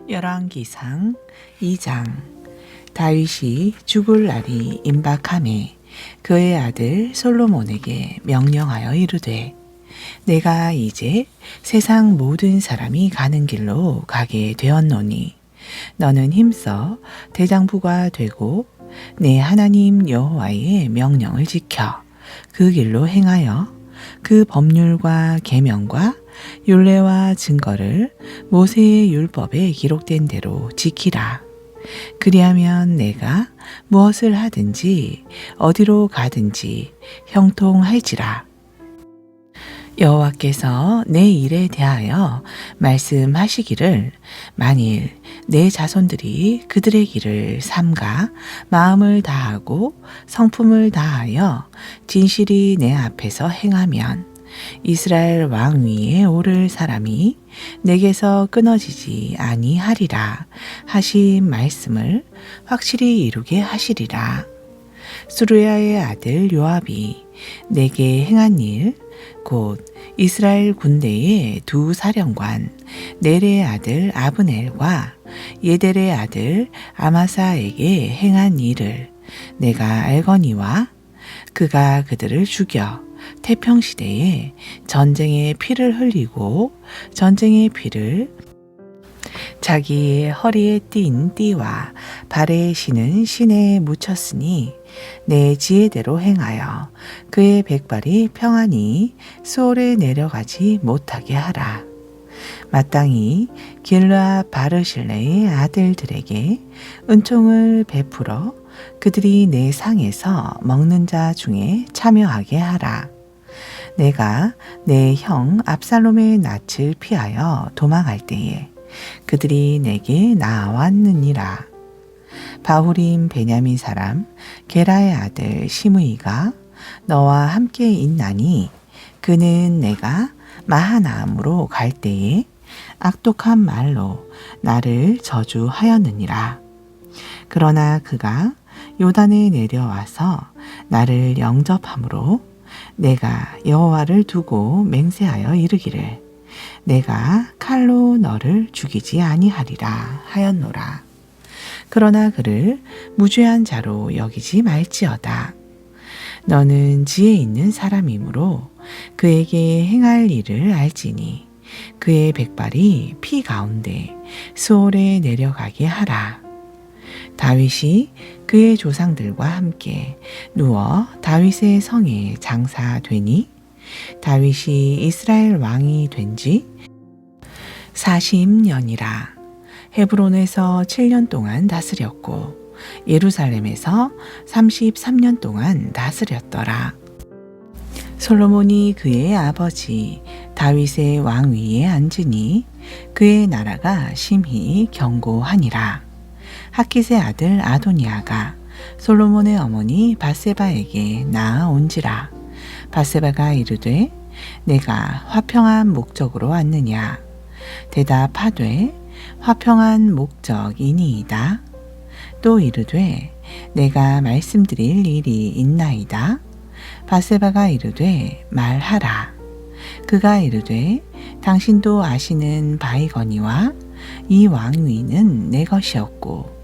열왕기상 2장. 다윗이 죽을 날이 임박하매 그의 아들 솔로몬에게 명령하여 이르되, 내가 이제 세상 모든 사람이 가는 길로 가게 되었노니 너는 힘써 대장부가 되고 내 하나님 여호와의 명령을 지켜 그 길로 행하여 그 법률과 계명과 율례와 증거를 모세의 율법에 기록된 대로 지키라. 그리하면 내가 무엇을 하든지 어디로 가든지 형통할지라. 여호와께서 내 일에 대하여 말씀하시기를, 만일 내 자손들이 그들의 길을 삼가 마음을 다하고 성품을 다하여 진실이 내 앞에서 행하면 이스라엘 왕 위에 오를 사람이 내게서 끊어지지 아니하리라 하신 말씀을 확실히 이루게 하시리라. 수르야의 아들 요압이 내게 행한 일, 곧 이스라엘 군대의 두 사령관 넬의 아들 아브넬과 예델의 아들 아마사에게 행한 일을 내가 알거니와, 그가 그들을 죽여 태평시대에 전쟁의 피를 흘리고 전쟁의 피를 자기의 허리에 띈 띠와 발에 신은 신에 묻혔으니 내 지혜대로 행하여 그의 백발이 평안히 수월에 내려가지 못하게 하라. 마땅히 길르앗 바르실레의 아들들에게 은총을 베풀어 그들이 내 상에서 먹는 자 중에 참여하게 하라. 내가 내 형 압살롬의 낯을 피하여 도망할 때에 그들이 내게 나왔느니라. 바후림 베냐민 사람 게라의 아들 시므이가 너와 함께 있나니, 그는 내가 마하나임으로 갈 때에 악독한 말로 나를 저주하였느니라. 그러나 그가 요단에 내려와서 나를 영접함으로 내가 여호와를 두고 맹세하여 이르기를, 내가 칼로 너를 죽이지 아니하리라 하였노라. 그러나 그를 무죄한 자로 여기지 말지어다. 너는 지혜 있는 사람이므로 그에게 행할 일을 알지니 그의 백발이 피 가운데 수월에 내려가게 하라. 다윗이 그의 조상들과 함께 누워 다윗의 성에 장사되니, 다윗이 이스라엘 왕이 된 지 40년이라. 헤브론에서 7년 동안 다스렸고 예루살렘에서 33년 동안 다스렸더라. 솔로몬이 그의 아버지 다윗의 왕위에 앉으니 그의 나라가 심히 견고하니라. 핫깃의 아들 아도니아가 솔로몬의 어머니 밧세바에게 나아온지라. 밧세바가 이르되, 내가 화평한 목적으로 왔느냐? 대답하되, 화평한 목적이니이다. 또 이르되, 내가 말씀드릴 일이 있나이다. 밧세바가 이르되, 말하라. 그가 이르되, 당신도 아시는 바이거니와 이 왕위는 내 것이었고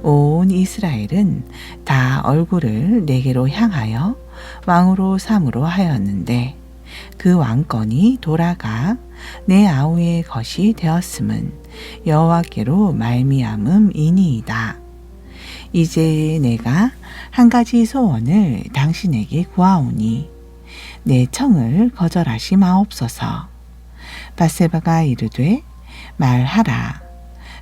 온 이스라엘은 다 얼굴을 내게로 향하여 왕으로 삼으로 하였는데, 그 왕권이 돌아가 내 아우의 것이 되었음은 여호와께로 말미암음이니이다. 이제 내가 한 가지 소원을 당신에게 구하오니 내 청을 거절하시 마옵소서. 밧세바가 이르되, 말하라.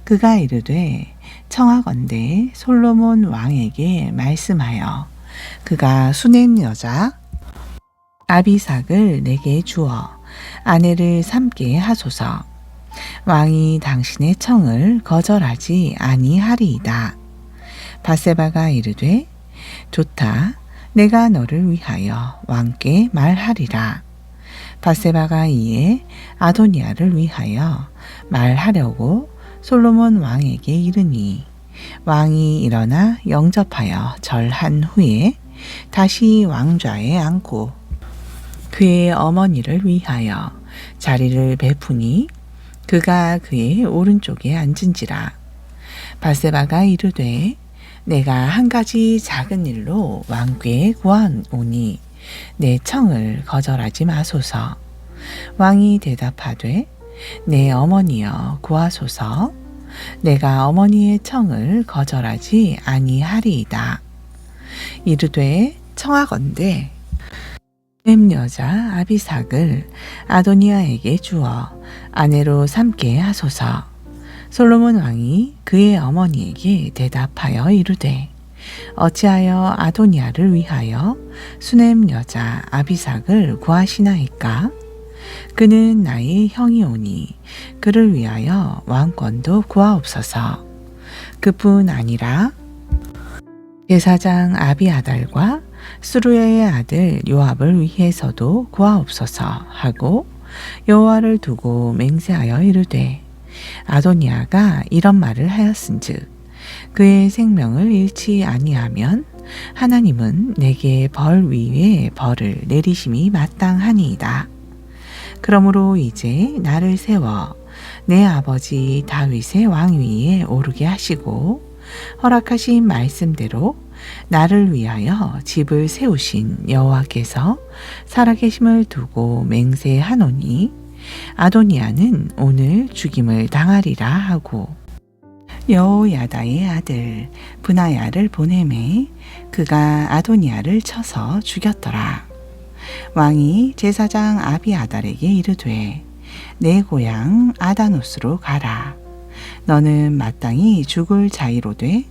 그가 이르되, 청하건대 솔로몬 왕에게 말씀하여 그가 수냄 여자 아비삭을 내게 주어 아내를 삼게 하소서. 왕이 당신의 청을 거절하지 아니하리이다. 밧세바가 이르되, 좋다. 내가 너를 위하여 왕께 말하리라. 밧세바가 이에 아도니아를 위하여 말하려고 솔로몬 왕에게 이르니, 왕이 일어나 영접하여 절한 후에 다시 왕좌에 앉고 그의 어머니를 위하여 자리를 베푸니, 그가 그의 오른쪽에 앉은지라. 바세바가 이르되 내가 한 가지 작은 일로 왕께 구하오니 내 청을 거절하지 마소서. 왕이 대답하되 내 어머니여 구하소서. 내가 어머니의 청을 거절하지 아니하리이다. 이르되 청하건대 셈 여자 아비삭을 아도니아에게 주어 아내로 삼게 하소서. 솔로몬 왕이 그의 어머니에게 대답하여 이르되 어찌하여 아도니아를 위하여 수넴 여자 아비삭을 구하시나이까? 그는 나의 형이오니 그를 위하여 왕권도 구하옵소서. 그뿐 아니라 제사장 아비아달과 스루야의 아들 요압을 위해서도 구하옵소서 하고 여호와를 두고 맹세하여 이르되 아도니아가 이런 말을 하였은즉 그의 생명을 잃지 아니하면 하나님은 내게 벌 위에 벌을 내리심이 마땅하니이다. 그러므로 이제 나를 세워 내 아버지 다윗의 왕위에 오르게 하시고 허락하신 말씀대로 나를 위하여 집을 세우신 여호와께서 살아계심을 두고 맹세하노니 아도니아는 오늘 죽임을 당하리라 하고 여호야다의 아들 브나야를 보내매 그가 아도니아를 쳐서 죽였더라. 왕이 제사장 아비아달에게 이르되 내 고향 아다노스로 가라. 너는 마땅히 죽을 자이로되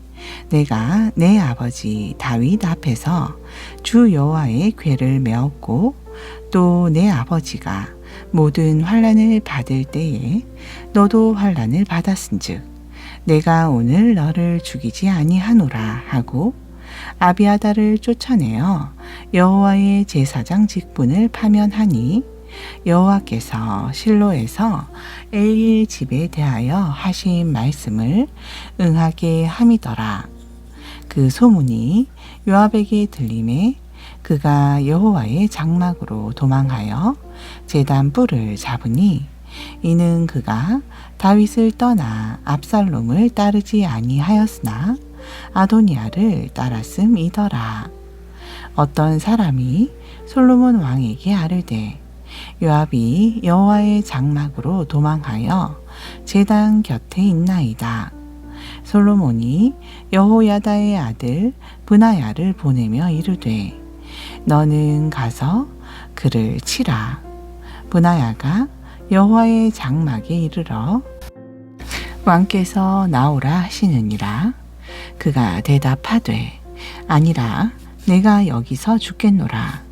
내가 내 아버지 다윗 앞에서 주 여호와의 궤를 메었고 또 내 아버지가 모든 환난을 받을 때에 너도 환난을 받았은즉 내가 오늘 너를 죽이지 아니하노라 하고 아비아달을 쫓아내어 여호와의 제사장 직분을 파면하니 여호와께서 실로에서 엘리의 집에 대하여 하신 말씀을 응하게 함이더라. 그 소문이 요압에게 들림에 그가 여호와의 장막으로 도망하여 제단 뿔을 잡으니 이는 그가 다윗을 떠나 압살롬을 따르지 아니하였으나 아도니아를 따랐음이더라. 어떤 사람이 솔로몬 왕에게 아뢰되 요압이 여호와의 장막으로 도망하여 제단 곁에 있나이다. 솔로몬이 여호야다의 아들 브나야를 보내며 이르되 너는 가서 그를 치라. 브나야가 여호와의 장막에 이르러 왕께서 나오라 하시느니라. 그가 대답하되 아니라 내가 여기서 죽겠노라.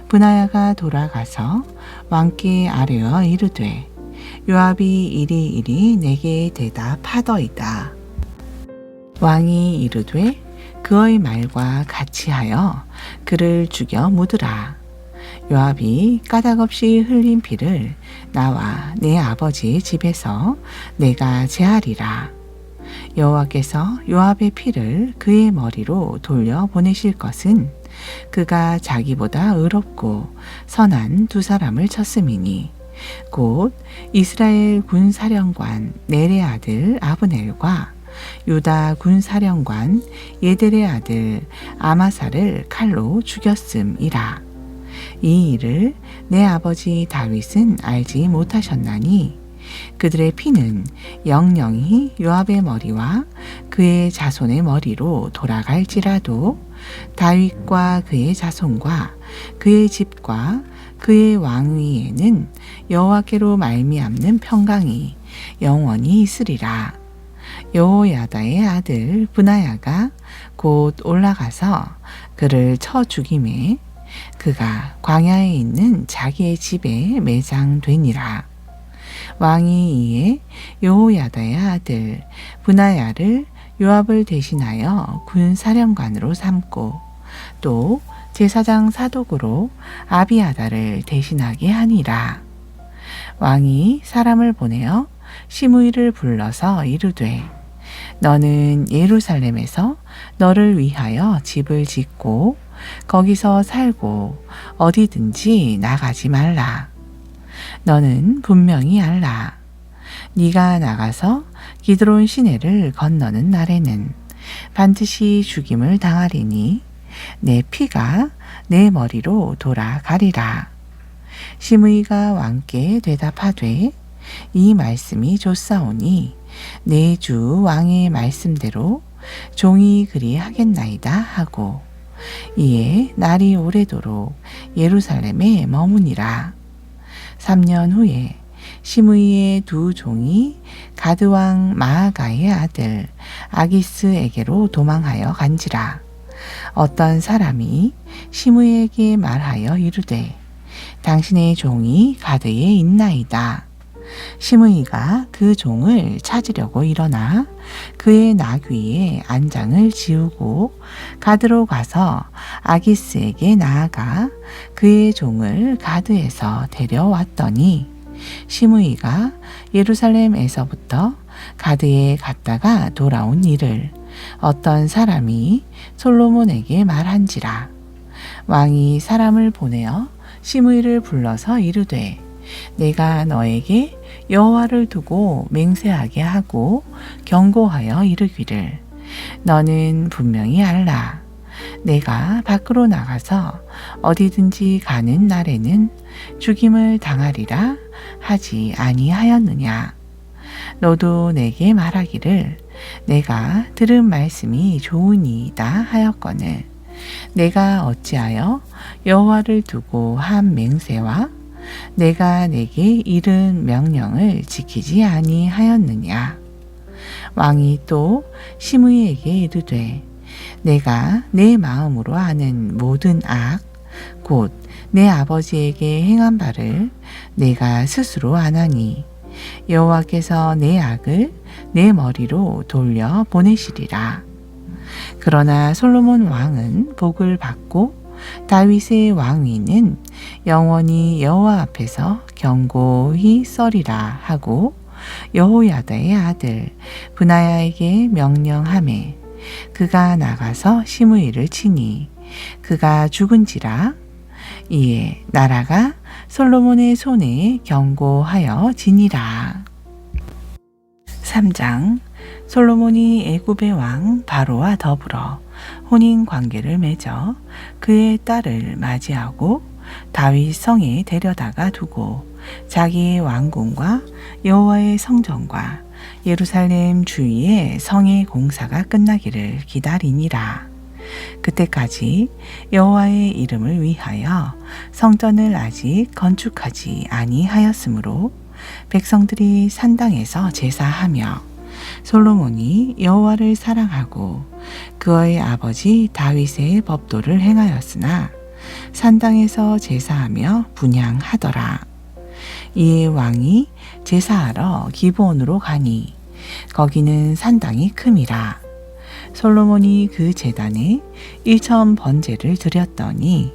브나야가 돌아가서 왕께 아뢰어 이르되 요압이 이리 내게 대답하더이다. 왕이 이르되 그의 말과 같이 하여 그를 죽여 묻으라. 요압이 까닭없이 흘린 피를 나와 내 아버지의 집에서 내가 제하리라. 여호와께서 요압의 피를 그의 머리로 돌려 보내실 것은 그가 자기보다 의롭고 선한 두 사람을 쳤음이니 곧 이스라엘 군사령관 넬의 아들 아브넬과 유다 군사령관 예델의 아들 아마사를 칼로 죽였음이라. 이 일을 내 아버지 다윗은 알지 못하셨나니 그들의 피는 영영이 요압의 머리와 그의 자손의 머리로 돌아갈지라도 다윗과 그의 자손과 그의 집과 그의 왕위에는 여호와께로 말미암는 평강이 영원히 있으리라. 여호야다의 아들 브나야가 곧 올라가서 그를 쳐 죽임에 그가 광야에 있는 자기의 집에 매장되니라. 왕이 이에 여호야다의 아들 브나야를 요압을 대신하여 군사령관으로 삼고 또 제사장 사독으로 아비아달을 대신하게 하니라. 왕이 사람을 보내어 시므이를 불러서 이르되 너는 예루살렘에서 너를 위하여 집을 짓고 거기서 살고 어디든지 나가지 말라. 너는 분명히 알라. 네가 나가서 기드론 시내를 건너는 날에는 반드시 죽임을 당하리니 내 피가 내 머리로 돌아가리라. 시므이가 왕께 대답하되 이 말씀이 좋사오니 내 주 왕의 말씀대로 종이 그리 하겠나이다 하고 이에 날이 오래도록 예루살렘에 머무니라. 3년 후에 시므이의 두 종이 가드왕 마아가의 아들 아기스에게로 도망하여 간지라. 어떤 사람이 시므이에게 말하여 이르되 당신의 종이 가드에 있나이다. 시므이가 그 종을 찾으려고 일어나 그의 나귀에 안장을 지우고 가드로 가서 아기스에게 나아가 그의 종을 가드에서 데려왔더니 시므이가 예루살렘에서부터 가드에 갔다가 돌아온 일을 어떤 사람이 솔로몬에게 말한지라. 왕이 사람을 보내어 시므이를 불러서 이르되 내가 너에게 여호와를 두고 맹세하게 하고 경고하여 이르기를 너는 분명히 알라. 내가 밖으로 나가서 어디든지 가는 날에는 죽임을 당하리라 하지 아니하였느냐. 너도 내게 말하기를 내가 들은 말씀이 좋으니이다 하였거늘 내가 어찌하여 여호와를 두고 한 맹세와 내가 내게 이른 명령을 지키지 아니하였느냐. 왕이 또 시므이에게 이르되 내가 내 마음으로 아는 모든 악 곧 내 아버지에게 행한 바를 내가 스스로 아나니 여호와께서 내 악을 내 머리로 돌려 보내시리라. 그러나 솔로몬 왕은 복을 받고 다윗의 왕위는 영원히 여호와 앞에서 견고히 서리라 하고 여호야다의 아들 브나야에게 명령하매 그가 나가서 시므이를 치니 그가 죽은지라. 이에 나라가 솔로몬의 손에 견고하여 지니라. 3장. 솔로몬이 애굽의 왕 바로와 더불어 혼인 관계를 맺어 그의 딸을 맞이하고 다윗 성에 데려다가 두고 자기의 왕궁과 여호와의 성전과 예루살렘 주위의 성의 공사가 끝나기를 기다리니라. 그때까지 여호와의 이름을 위하여 성전을 아직 건축하지 아니하였으므로 백성들이 산당에서 제사하며 솔로몬이 여호와를 사랑하고 그의 아버지 다윗의 법도를 행하였으나 산당에서 제사하며 분향하더라. 이에 왕이 제사하러 기브온으로 가니 거기는 산당이 큼이라. 솔로몬이 그 제단에 1천 번제를 드렸더니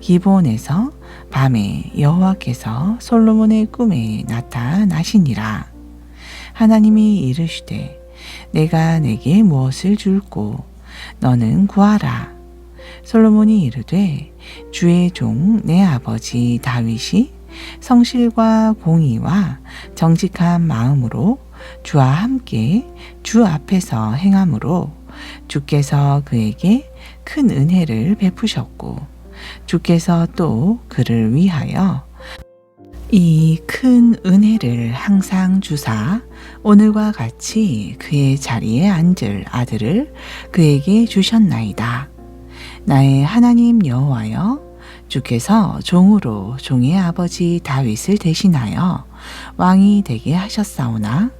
기브온에서 밤에 여호와께서 솔로몬의 꿈에 나타나시니라. 하나님이 이르시되 내가 내게 무엇을 줄꼬 너는 구하라. 솔로몬이 이르되 주의 종 내 아버지 다윗이 성실과 공의와 정직한 마음으로 주와 함께 주 앞에서 행함으로 주께서 그에게 큰 은혜를 베푸셨고 주께서 또 그를 위하여 이 큰 은혜를 항상 주사 오늘과 같이 그의 자리에 앉을 아들을 그에게 주셨나이다. 나의 하나님 여호와여, 주께서 종으로 종의 아버지 다윗을 대신하여 왕이 되게 하셨사오나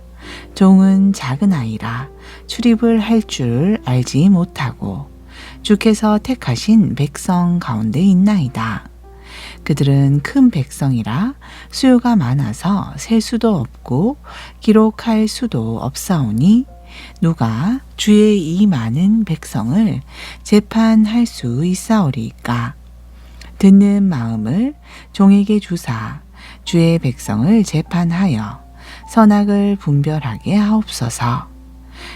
종은 작은 아이라 출입을 할 줄 알지 못하고 주께서 택하신 백성 가운데 있나이다. 그들은 큰 백성이라 수요가 많아서 셀 수도 없고 기록할 수도 없사오니 누가 주의 이 많은 백성을 재판할 수 있사오리까? 듣는 마음을 종에게 주사 주의 백성을 재판하여 선악을 분별하게 하옵소서.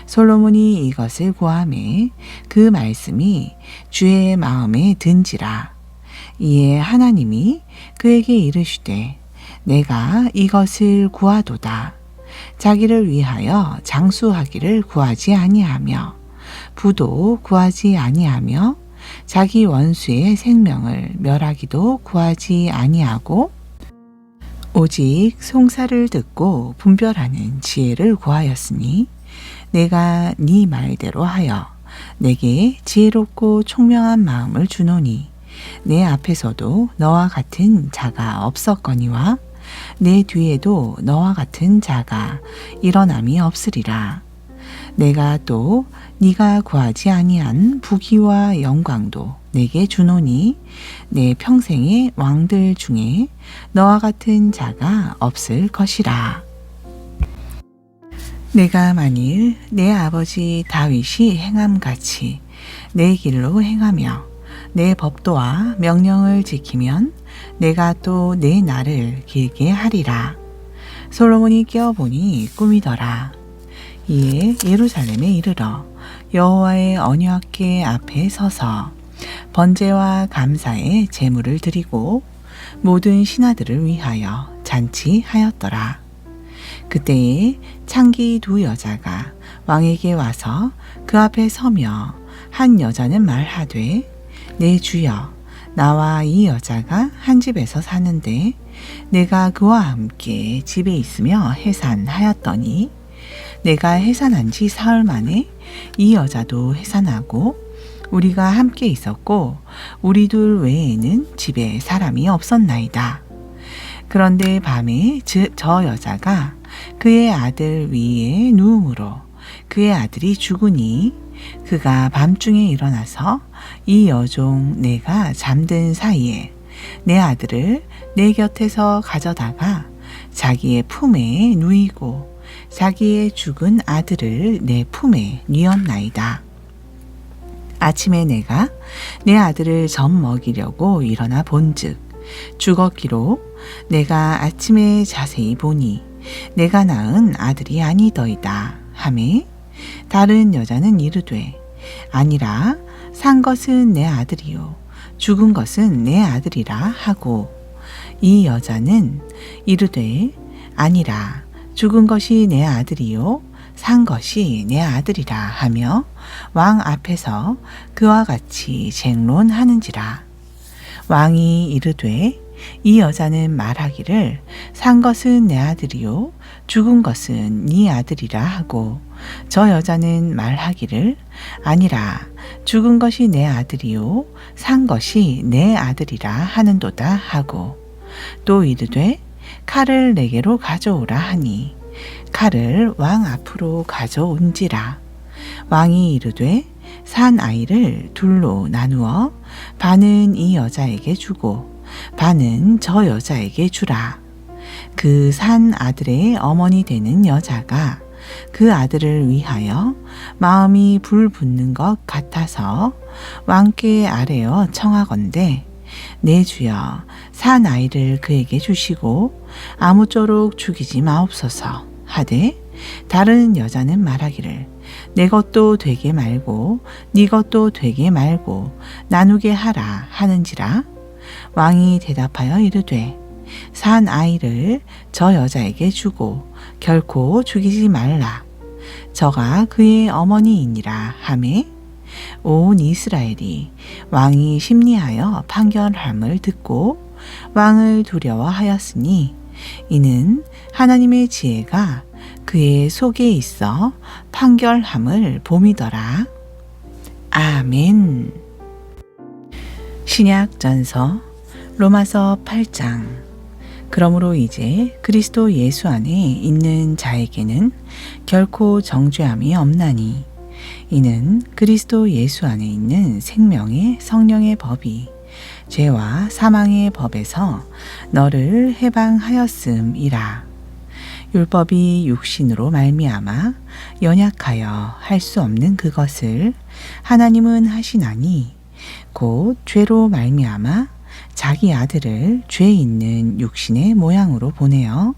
솔로몬이 이것을 구하매 그 말씀이 주의 마음에 든지라. 이에 하나님이 그에게 이르시되 내가 이것을 구하도다. 자기를 위하여 장수하기를 구하지 아니하며 부도 구하지 아니하며 자기 원수의 생명을 멸하기도 구하지 아니하고 오직 송사를 듣고 분별하는 지혜를 구하였으니 내가 네 말대로 하여 내게 지혜롭고 총명한 마음을 주노니 내 앞에서도 너와 같은 자가 없었거니와 내 뒤에도 너와 같은 자가 일어남이 없으리라. 내가 또 네가 구하지 아니한 부귀와 영광도 내게 주노니 내 평생의 왕들 중에 너와 같은 자가 없을 것이라. 내가 만일 내 아버지 다윗이 행함같이 내 길로 행하며 내 법도와 명령을 지키면 내가 또 내 날을 길게 하리라. 솔로몬이 깨어보니 꿈이더라. 이에 예루살렘에 이르러 여호와의 언약궤 앞에 서서 번제와 감사의 제물을 드리고 모든 신하들을 위하여 잔치하였더라. 그때에 창기 두 여자가 왕에게 와서 그 앞에 서며 한 여자는 말하되 내 주여 나와 이 여자가 한 집에서 사는데 내가 그와 함께 집에 있으며 해산하였더니 내가 해산한 지 사흘 만에 이 여자도 해산하고 우리가 함께 있었고 우리 둘 외에는 집에 사람이 없었나이다. 그런데 밤에 저 여자가 그의 아들 위에 누움으로 그의 아들이 죽으니 그가 밤중에 일어나서 이 여종 내가 잠든 사이에 내 아들을 내 곁에서 가져다가 자기의 품에 누이고 자기의 죽은 아들을 내 품에 뉘었나이다. 아침에 내가 내 아들을 젖 먹이려고 일어나 본즉 죽었기로 내가 아침에 자세히 보니 내가 낳은 아들이 아니더이다 하매 다른 여자는 이르되 아니라 산 것은 내 아들이요 죽은 것은 내 아들이라 하고 이 여자는 이르되 아니라 죽은 것이 내 아들이요 산 것이 내 아들이라 하며 왕 앞에서 그와 같이 쟁론하는지라. 왕이 이르되 이 여자는 말하기를 산 것은 내 아들이요 죽은 것은 네 아들이라 하고 저 여자는 말하기를 아니라 죽은 것이 내 아들이요 산 것이 내 아들이라 하는도다 하고 또 이르되 칼을 내게로 가져오라 하니 칼을 왕 앞으로 가져온지라. 왕이 이르되 산 아이를 둘로 나누어 반은 이 여자에게 주고 반은 저 여자에게 주라. 그 산 아들의 어머니 되는 여자가 그 아들을 위하여 마음이 불붙는 것 같아서 왕께 아뢰어 청하건대 내 주여 산 아이를 그에게 주시고 아무쪼록 죽이지 마옵소서 하되 다른 여자는 말하기를 내 것도 되게 말고 네 것도 되게 말고 나누게 하라 하는지라. 왕이 대답하여 이르되 산 아이를 저 여자에게 주고 결코 죽이지 말라. 저가 그의 어머니이니라 하매 온 이스라엘이 왕이 심리하여 판결함을 듣고 왕을 두려워하였으니 이는 하나님의 지혜가 그의 속에 있어 판결함을 봄이더라. 아멘. 신약전서 로마서 8장. 그러므로 이제 그리스도 예수 안에 있는 자에게는 결코 정죄함이 없나니 이는 그리스도 예수 안에 있는 생명의 성령의 법이 죄와 사망의 법에서 너를 해방하였음이라. 율법이 육신으로 말미암아 연약하여 할 수 없는 그것을 하나님은 하시나니 곧 죄로 말미암아 자기 아들을 죄 있는 육신의 모양으로 보내어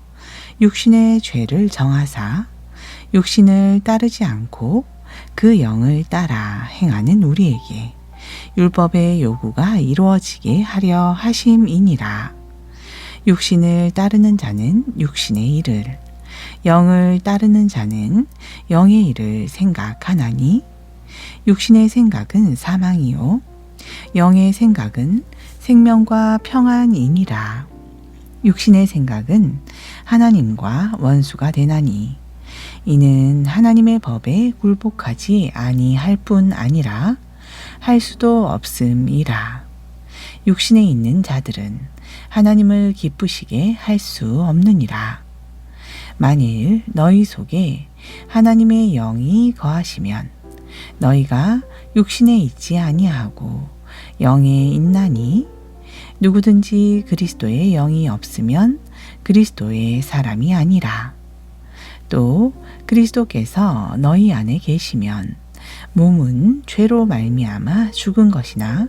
육신의 죄를 정하사 육신을 따르지 않고 그 영을 따라 행하는 우리에게 율법의 요구가 이루어지게 하려 하심이니라. 육신을 따르는 자는 육신의 일을, 영을 따르는 자는 영의 일을 생각하나니 육신의 생각은 사망이요 영의 생각은 생명과 평안이니라. 육신의 생각은 하나님과 원수가 되나니 이는 하나님의 법에 굴복하지 아니할 뿐 아니라 할 수도 없음이라. 육신에 있는 자들은 하나님을 기쁘시게 할 수 없느니라. 만일 너희 속에 하나님의 영이 거하시면 너희가 육신에 있지 아니하고 영에 있나니 누구든지 그리스도의 영이 없으면 그리스도의 사람이 아니라. 또 그리스도께서 너희 안에 계시면 몸은 죄로 말미암아 죽은 것이나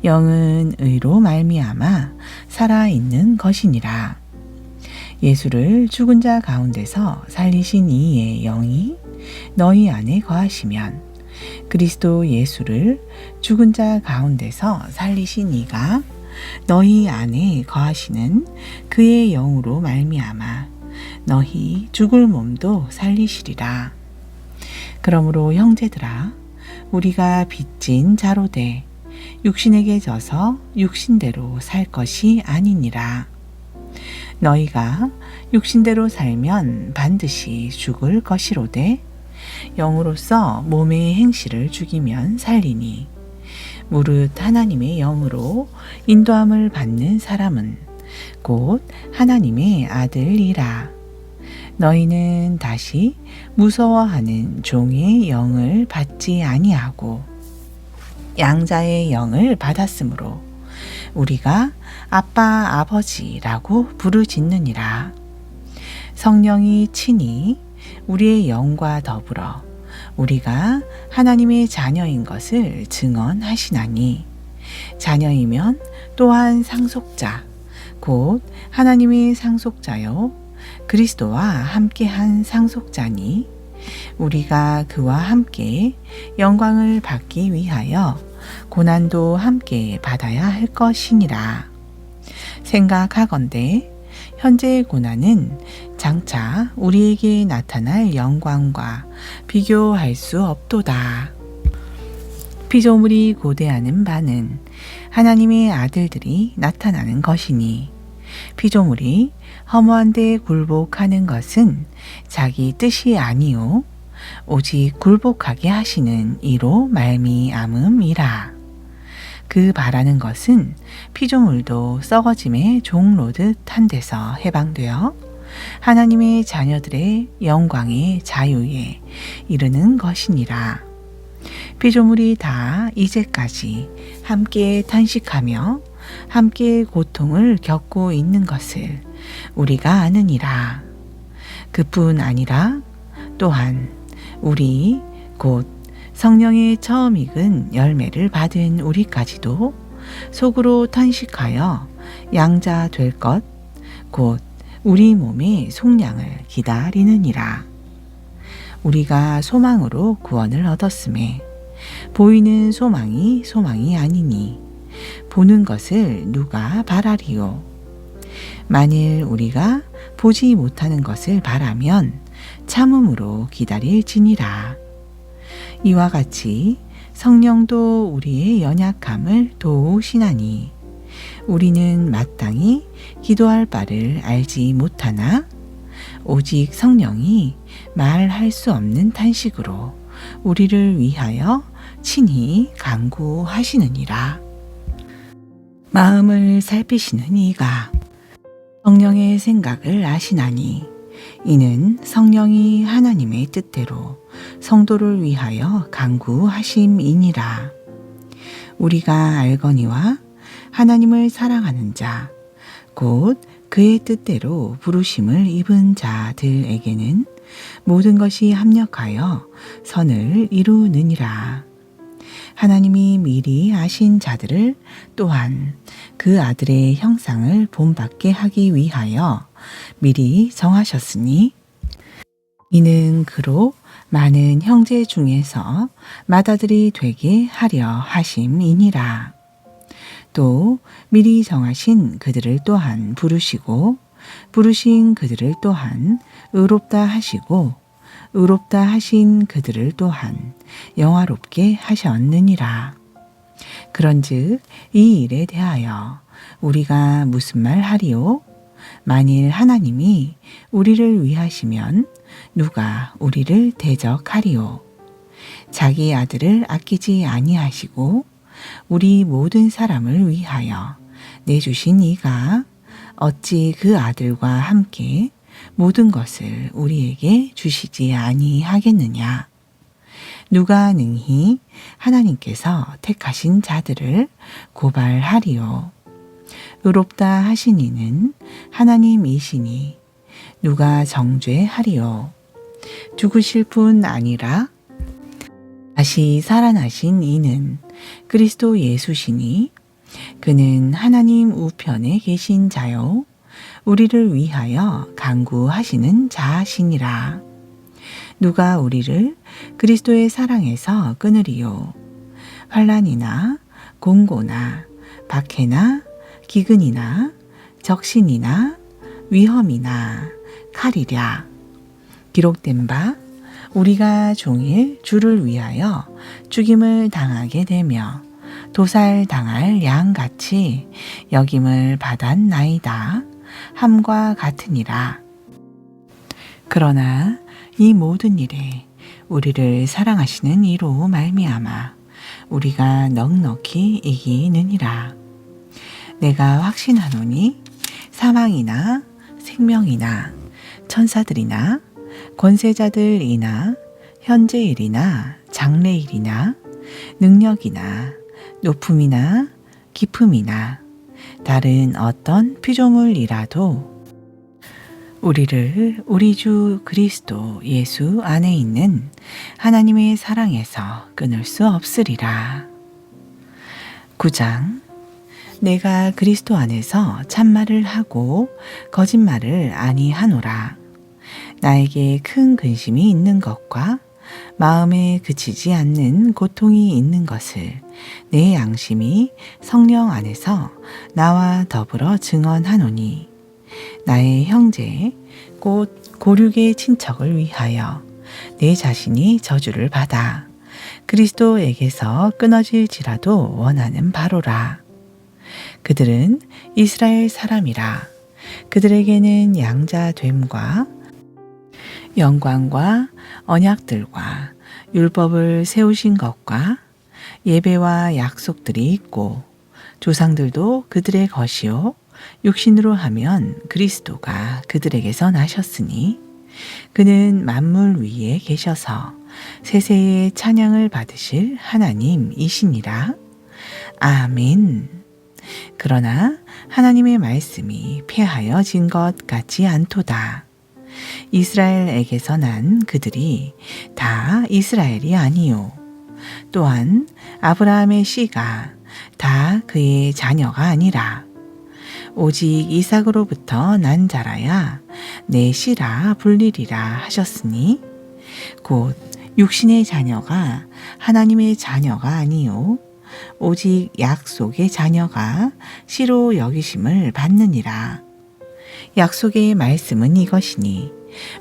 영은 의로 말미암아 살아있는 것이니라. 예수를 죽은 자 가운데서 살리신 이의 영이 너희 안에 거하시면 그리스도 예수를 죽은 자 가운데서 살리신 이가 너희 안에 거하시는 그의 영으로 말미암아 너희 죽을 몸도 살리시리라. 그러므로 형제들아 우리가 빚진 자로되 육신에게 져서 육신대로 살 것이 아니니라. 너희가 육신대로 살면 반드시 죽을 것이로되 영으로서 몸의 행실을 죽이면 살리니 무릇 하나님의 영으로 인도함을 받는 사람은 곧 하나님의 아들이라. 너희는 다시 무서워하는 종의 영을 받지 아니하고 양자의 영을 받았으므로 우리가 아빠 아버지라고 부르짖느니라. 성령이 친히 우리의 영과 더불어 우리가 하나님의 자녀인 것을 증언하시나니 자녀이면 또한 상속자 곧 하나님의 상속자요 그리스도와 함께한 상속자니 우리가 그와 함께 영광을 받기 위하여 고난도 함께 받아야 할 것이니라. 생각하건대 현재의 고난은 장차 우리에게 나타날 영광과 비교할 수 없도다. 피조물이 고대하는 바는 하나님의 아들들이 나타나는 것이니 피조물이 허무한 데 굴복하는 것은 자기 뜻이 아니요 오직 굴복하게 하시는 이로 말미암음이라. 그 바라는 것은 피조물도 썩어짐의 종로듯 한 데서 해방되어 하나님의 자녀들의 영광의 자유에 이르는 것이니라. 피조물이 다 이제까지 함께 탄식하며 함께 고통을 겪고 있는 것을 우리가 아느니라. 그뿐 아니라 또한 우리 곧 성령의 처음 익은 열매를 받은 우리까지도 속으로 탄식하여 양자 될 것 곧 우리 몸의 속량을 기다리느니라. 우리가 소망으로 구원을 얻었음에 보이는 소망이 아니니 보는 것을 누가 바라리요. 만일 우리가 보지 못하는 것을 바라면 참음으로 기다릴지니라. 이와 같이 성령도 우리의 연약함을 도우시나니 우리는 마땅히 기도할 바를 알지 못하나 오직 성령이 말할 수 없는 탄식으로 우리를 위하여 친히 간구하시느니라. 마음을 살피시는 이가 성령의 생각을 아시나니 이는 성령이 하나님의 뜻대로 성도를 위하여 간구하심이니라. 우리가 알거니와 하나님을 사랑하는 자, 곧 그의 뜻대로 부르심을 입은 자들에게는 모든 것이 합력하여 선을 이루느니라. 하나님이 미리 아신 자들을 또한 그 아들의 형상을 본받게 하기 위하여 미리 정하셨으니 이는 그로 많은 형제 중에서 맏아들이 되게 하려 하심이니라. 또 미리 정하신 그들을 또한 부르시고 부르신 그들을 또한 의롭다 하시고 의롭다 하신 그들을 또한 영화롭게 하셨느니라. 그런즉 이 일에 대하여 우리가 무슨 말 하리요? 만일 하나님이 우리를 위하시면 누가 우리를 대적하리요? 자기 아들을 아끼지 아니하시고 우리 모든 사람을 위하여 내주신 이가 어찌 그 아들과 함께 모든 것을 우리에게 주시지 아니하겠느냐? 누가 능히 하나님께서 택하신 자들을 고발하리요? 의롭다 하신 이는 하나님이시니 누가 정죄하리요? 죽으실 뿐 아니라 다시 살아나신 이는 그리스도 예수시니 그는 하나님 우편에 계신 자요 우리를 위하여 간구하시는 자시니라. 누가 우리를 그리스도의 사랑에서 끊으리요? 환난이나 공고나 박해나 기근이나 적신이나 위험이나 칼이랴. 기록된 바 우리가 종일 주를 위하여 죽임을 당하게 되며 도살당할 양같이 여김을 받았나이다 함과 같으니라. 그러나 이 모든 일에 우리를 사랑하시는 이로 말미암아 우리가 넉넉히 이기느니라. 내가 확신하노니 사망이나 생명이나 천사들이나 권세자들이나 현재일이나 장래일이나 능력이나 높음이나 깊음이나 다른 어떤 피조물이라도 우리를 우리 주 그리스도 예수 안에 있는 하나님의 사랑에서 끊을 수 없으리라. 9장. 내가 그리스도 안에서 참말을 하고 거짓말을 아니하노라. 나에게 큰 근심이 있는 것과 마음에 그치지 않는 고통이 있는 것을 내 양심이 성령 안에서 나와 더불어 증언하노니 나의 형제 곧 고륙의 친척을 위하여 내 자신이 저주를 받아 그리스도에게서 끊어질지라도 원하는 바로라. 그들은 이스라엘 사람이라. 그들에게는 양자됨과 영광과 언약들과 율법을 세우신 것과 예배와 약속들이 있고 조상들도 그들의 것이요 육신으로 하면 그리스도가 그들에게서 나셨으니 그는 만물 위에 계셔서 세세의 찬양을 받으실 하나님이시니라. 아멘. 그러나 하나님의 말씀이 폐하여진 것 같지 않도다. 이스라엘에게서 난 그들이 다 이스라엘이 아니요 또한 아브라함의 씨가 다 그의 자녀가 아니라 오직 이삭으로부터 난 자라야 내 씨라 불리리라 하셨으니 곧 육신의 자녀가 하나님의 자녀가 아니요 오직 약속의 자녀가 씨로 여기심을 받느니라. 약속의 말씀은 이것이니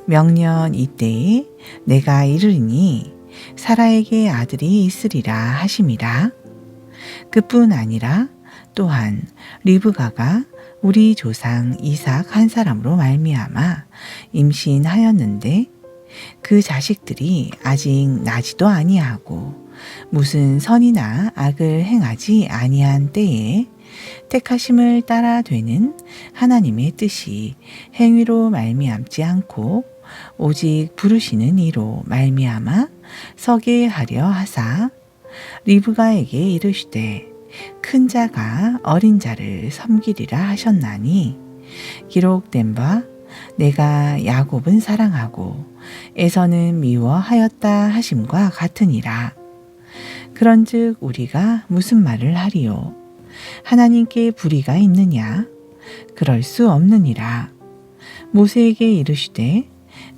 명년 이때에 내가 이르리니 사라에게 아들이 있으리라 하심이라. 그뿐 아니라 또한 리브가가 우리 조상 이삭 한 사람으로 말미암아 임신하였는데 그 자식들이 아직 나지도 아니하고 무슨 선이나 악을 행하지 아니한 때에 택하심을 따라 되는 하나님의 뜻이 행위로 말미암지 않고 오직 부르시는 이로 말미암아 서게 하려 하사 리브가에게 이르시되 큰 자가 어린 자를 섬기리라 하셨나니 기록된 바 내가 야곱은 사랑하고 에서는 미워하였다 하심과 같으니라. 그런즉 우리가 무슨 말을 하리요? 하나님께 불의가 있느냐? 그럴 수 없느니라. 모세에게 이르시되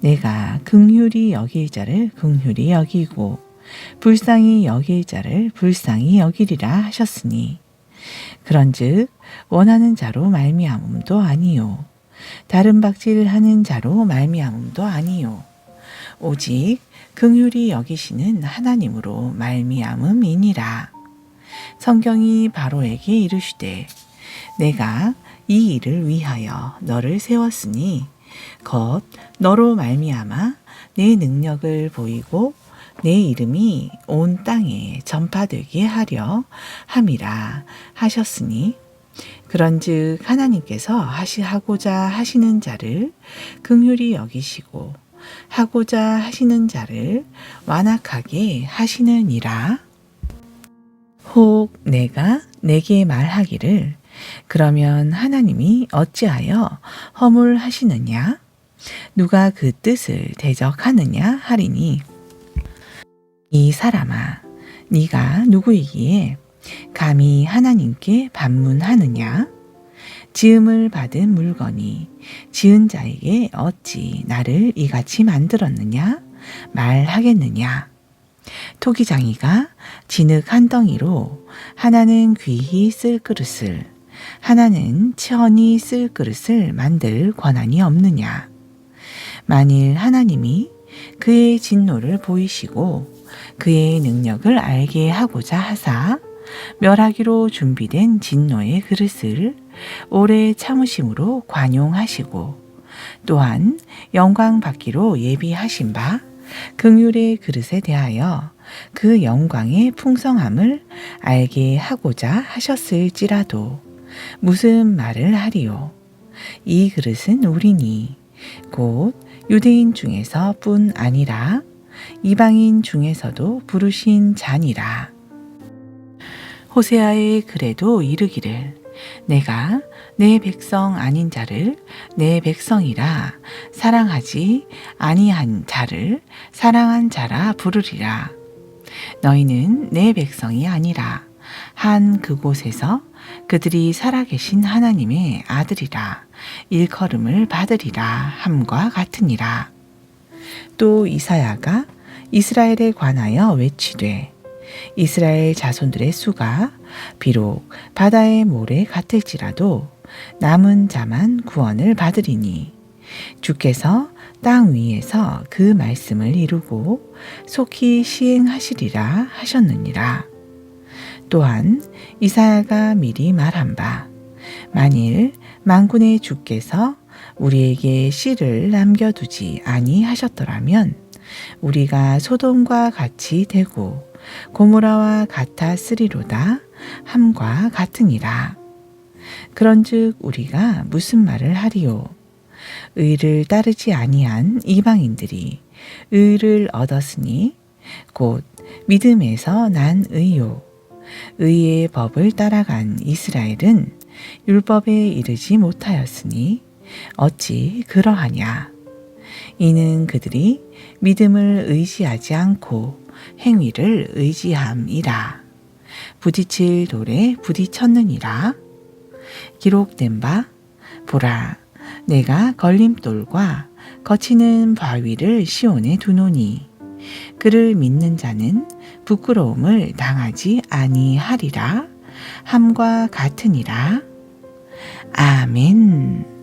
내가 긍휼히 여길 자를 긍휼히 여기고 불쌍히 여길 자를 불쌍히 여기리라 하셨으니 그런즉 원하는 자로 말미암음도 아니요 다른 박질하는 자로 말미암음도 아니요 오직 긍휼히 여기시는 하나님으로 말미암음이니라. 성경이 바로에게 이르시되 내가 이 일을 위하여 너를 세웠으니 곧 너로 말미암아 내 능력을 보이고 내 이름이 온 땅에 전파되게 하려 함이라 하셨으니 그런즉 하나님께서 하고자 하시는 자를 긍휼히 여기시고 하고자 하시는 자를 완악하게 하시느니라. 혹 내가 내게 말하기를 그러면 하나님이 어찌하여 허물하시느냐? 누가 그 뜻을 대적하느냐 하리니 이 사람아 네가 누구이기에 감히 하나님께 반문하느냐? 지음을 받은 물건이 지은 자에게 어찌 나를 이같이 만들었느냐? 말하겠느냐? 토기장이가 진흙 한 덩이로 하나는 귀히 쓸 그릇을 하나는 천히 쓸 그릇을 만들 권한이 없느냐? 만일 하나님이 그의 진노를 보이시고 그의 능력을 알게 하고자 하사 멸하기로 준비된 진노의 그릇을 오래 참으심으로 관용하시고 또한 영광 받기로 예비하신 바 긍휼의 그릇에 대하여 그 영광의 풍성함을 알게 하고자 하셨을지라도 무슨 말을 하리요? 이 그릇은 우리니 곧 유대인 중에서 뿐 아니라 이방인 중에서도 부르신 자니라. 호세아의 글에도 이르기를 내가 내 백성 아닌 자를 내 백성이라 사랑하지 아니한 자를 사랑한 자라 부르리라. 너희는 내 백성이 아니라 한 그곳에서 그들이 살아계신 하나님의 아들이라 일컬음을 받으리라 함과 같으니라. 또 이사야가 이스라엘에 관하여 외치되 이스라엘 자손들의 수가 비록 바다의 모래 같을지라도 남은 자만 구원을 받으리니 주께서 땅 위에서 그 말씀을 이루고 속히 시행하시리라 하셨느니라. 또한 이사야가 미리 말한 바 만일 만군의 주께서 우리에게 씨를 남겨두지 아니하셨더라면 우리가 소돔과 같이 되고 고모라와 같았으리로다 함과 같으니라. 그런즉 우리가 무슨 말을 하리요? 의를 따르지 아니한 이방인들이 의를 얻었으니 곧 믿음에서 난 의요. 의의 법을 따라간 이스라엘은 율법에 이르지 못하였으니 어찌 그러하냐? 이는 그들이 믿음을 의지하지 않고 행위를 의지함이라. 부딪힐 돌에 부딪혔느니라. 기록된 바 보라 내가 걸림돌과 거치는 바위를 시온에 두노니 그를 믿는 자는 부끄러움을 당하지 아니하리라 함과 같으니라. 아멘.